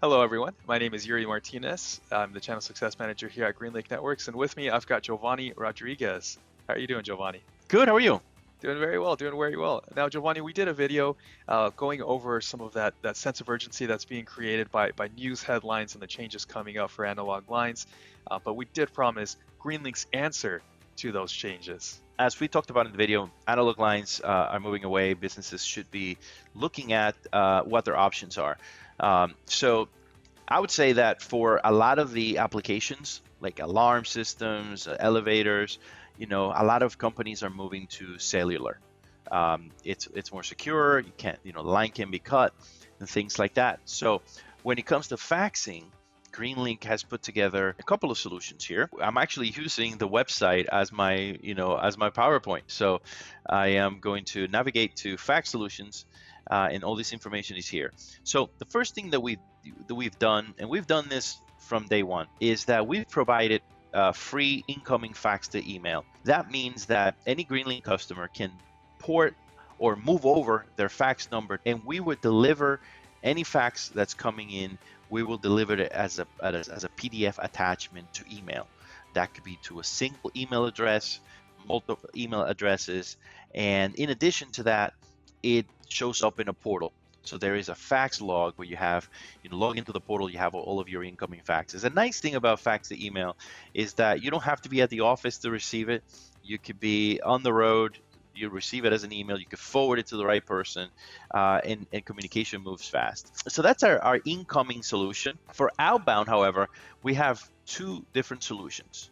Hello, everyone. My name is Yuri Martinez. I'm the Channel Success Manager here at GreenLink Networks, and with me, I've got Giovanni Rodriguez. How are you doing, Giovanni? Good, how are you? Doing very well, doing very well. Now, Giovanni, we did a video going over some of that sense of urgency that's being created by news headlines and the changes coming up for analog lines. But we did promise GreenLink's answer to those changes. As we talked about in the video, analog lines are moving away. Businesses should be looking at what their options are. So I would say that for a lot of the applications, like alarm systems, elevators, a lot of companies are moving to cellular. It's more secure. You can't, the line can be cut and things like that. So when it comes to faxing, GreenLink has put together a couple of solutions here. I'm actually using the website as my PowerPoint. So I am going to navigate to Fax Solutions, and all this information is here. So the first thing that we've done, and we've done this from day one, is that we've provided free incoming fax to email. That means that any GreenLink customer can port or move over their fax number, and we would deliver any fax that's coming in. We will deliver it as a PDF attachment to email. That could be to a single email address, multiple email addresses, and in addition to that, it shows up in a portal. So there is a fax log where you log into the portal, you have all of your incoming faxes. A nice thing about fax to email is that you don't have to be at the office to receive it. You could be on the road, you receive it as an email, you could forward it to the right person, and communication moves fast. So that's our incoming solution. For outbound, however, we have two different solutions.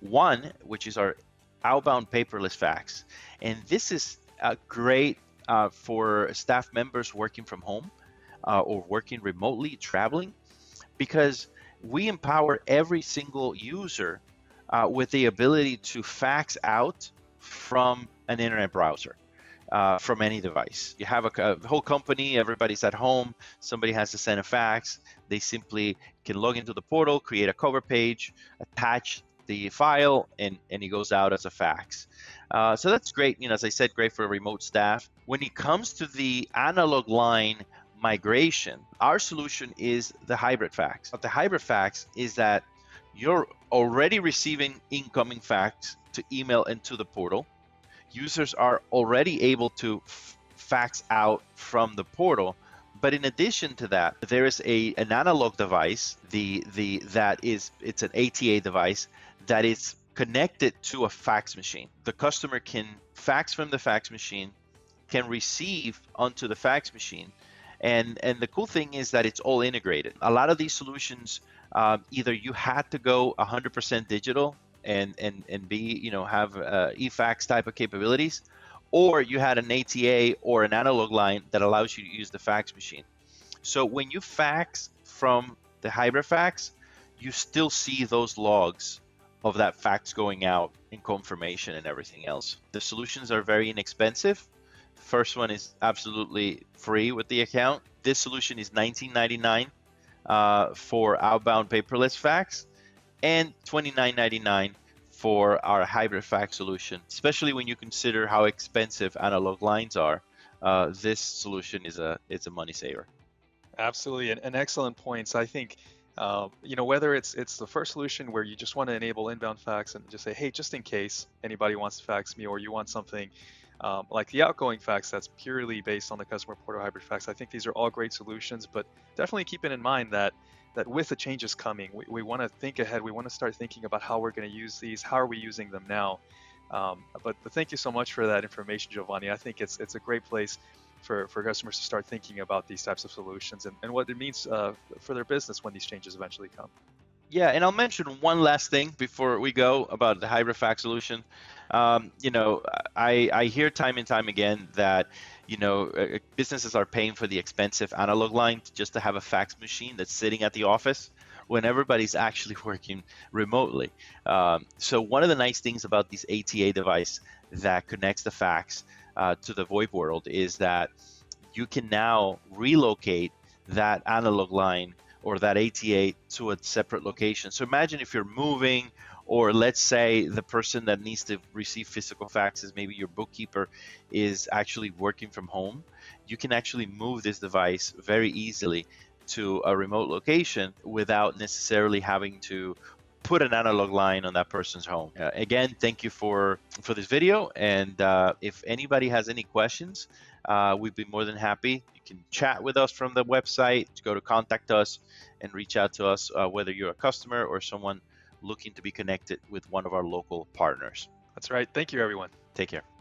One, which is our outbound paperless fax, and this is great for staff members working from home or working remotely, traveling, because we empower every single user with the ability to fax out from an internet browser, from any device. You have a whole company, everybody's at home, somebody has to send a fax. They simply can log into the portal, create a cover page, attach the file, and it goes out as a fax. So that's great, as I said, great for remote staff. When it comes to the analog line migration, our solution is the hybrid fax. But the hybrid fax is that you're already receiving incoming fax to email into the portal. Users are already able to fax out from the portal, but in addition to that, there is an analog device. It's an ATA device that is connected to a fax machine. The customer can fax from the fax machine, can receive onto the fax machine, and the cool thing is that it's all integrated. A lot of these solutions, either you had to go 100% digital and be have eFax type of capabilities, or you had an ATA or an analog line that allows you to use the fax machine. So when you fax from the hybrid fax, you still see those logs of that fax going out in confirmation and everything else. The solutions are very inexpensive. First one is absolutely free with the account. This solution is $19.99 for outbound paperless fax, and $29.99 for our hybrid fax solution. Especially when you consider how expensive analog lines are, this solution it's a money saver. Absolutely, and excellent points. I think, whether it's the first solution where you just want to enable inbound fax and just say, hey, just in case anybody wants to fax me, or you want something like the outgoing fax that's purely based on the customer portal hybrid fax. I think these are all great solutions, but definitely keeping in mind that with the changes coming, we want to think ahead. We want to start thinking about how we're going to use these. How are we using them now? But thank you so much for that information, Giovanni. I think it's a great place for customers to start thinking about these types of solutions and what it means for their business when these changes eventually come. Yeah, and I'll mention one last thing before we go about the hybrid fax solution. I hear time and time again that businesses are paying for the expensive analog line just to have a fax machine that's sitting at the office when everybody's actually working remotely. So one of the nice things about this ATA device that connects the fax to the VoIP world is that you can now relocate that analog line or that ATA to a separate location. So imagine if you're moving, or let's say the person that needs to receive physical faxes, maybe your bookkeeper is actually working from home, you can actually move this device very easily to a remote location without necessarily having to put an analog line on that person's home. Again, thank you for this video, and if anybody has any questions, we'd be more than happy. You can chat with us from the website, go to contact us, and reach out to us, whether you're a customer or someone looking to be connected with one of our local partners. That's right. Thank you, everyone. Take care.